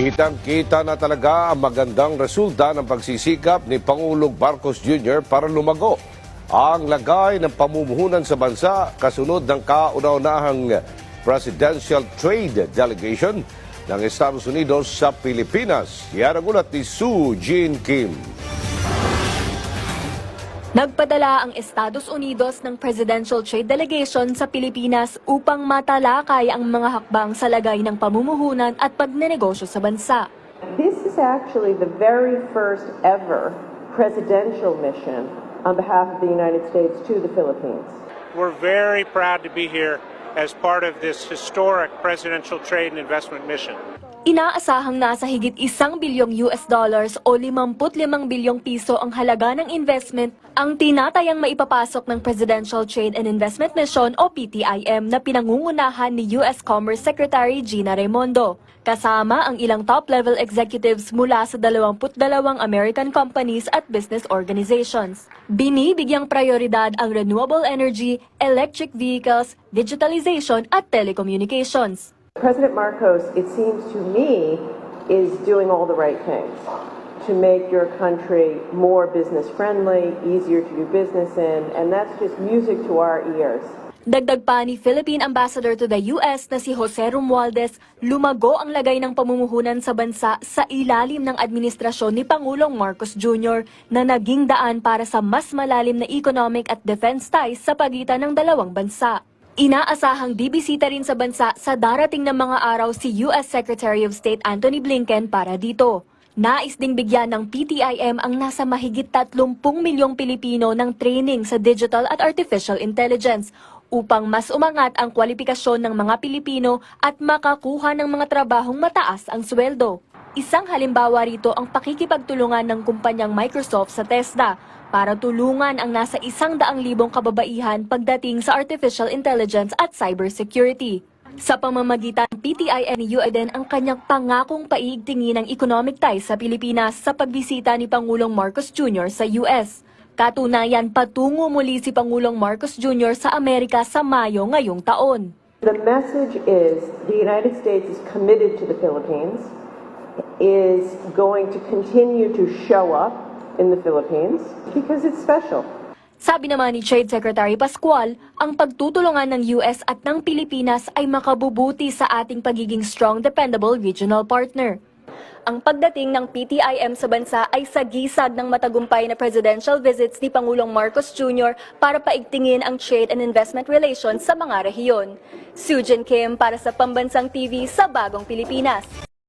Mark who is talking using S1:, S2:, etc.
S1: Kitang-kita na talaga ang magandang resulta ng pagsisikap ni Pangulong Marcos Jr. para lumago ang lagay ng pamumuhunan sa bansa kasunod ng kauna-unahang Presidential Trade Delegation ng Estados Unidos sa Pilipinas. Yan ang ulat ni Sue Jean Kim.
S2: Nagpadala ang Estados Unidos ng Presidential Trade Delegation sa Pilipinas upang matalakay ang mga hakbang sa lagay ng pamumuhunan at pagnenegosyo sa bansa.
S3: This is actually the very first ever presidential mission on behalf of the United States to the Philippines.
S4: We're very proud to be here as part of this historic presidential trade and investment mission.
S2: Inaasahang nasa higit $1 bilyong o 55 bilyong piso ang halaga ng investment ang tinatayang maipapasok ng Presidential Trade and Investment Mission o PTIM na pinangungunahan ni U.S. Commerce Secretary Gina Raimondo, kasama ang ilang top-level executives mula sa 22 American companies at business organizations. Binibigyang prioridad ang renewable energy, electric vehicles, digitalization at telecommunications.
S3: President Marcos, it seems to me, is doing all the right things to make your country more business-friendly, easier to do business in, and that's just music to our ears.
S2: Dagdag pa ni Philippine Ambassador to the U.S. na si Jose Romualdez, lumago ang lagay ng pamumuhunan sa bansa sa ilalim ng administrasyon ni Pangulong Marcos Jr. na naging daan para sa mas malalim na economic at defense ties sa pagitan ng dalawang bansa. Inaasahang bibisita rin sa bansa sa darating na mga araw si U.S. Secretary of State Antony Blinken para dito. Nais ding bigyan ng PTIM ang nasa mahigit 30 milyong Pilipino ng training sa digital at artificial intelligence upang mas umangat ang kwalifikasyon ng mga Pilipino at makakuha ng mga trabahong mataas ang sweldo. Isang halimbawa rito ang pakikipagtulungan ng kumpanyang Microsoft sa Tesla para tulungan ang nasa 100,000 kababaihan pagdating sa artificial intelligence at cybersecurity. Sa pamamagitan ng PTIM ni UADN ang kanyang pangakong paigtingin ng economic ties sa Pilipinas sa pagbisita ni Pangulong Marcos Jr. sa US. Katunayan, patungo muli si Pangulong Marcos Jr. sa Amerika sa Mayo ngayong taon.
S3: The message is the United States is committed to the Philippines, is going to continue to show up in the Philippines because it's special.
S2: Sabi naman ni Trade Secretary Pascual, ang pagtutulungan ng US at ng Pilipinas ay makabubuti sa ating pagiging strong, dependable regional partner. Ang pagdating ng PTIM sa bansa ay sagisag ng matagumpay na presidential visits ni Pangulong Marcos Jr. para paigtingin ang trade and investment relations sa mga rehiyon. Sue Jean Kim para sa Pambansang TV sa Bagong Pilipinas.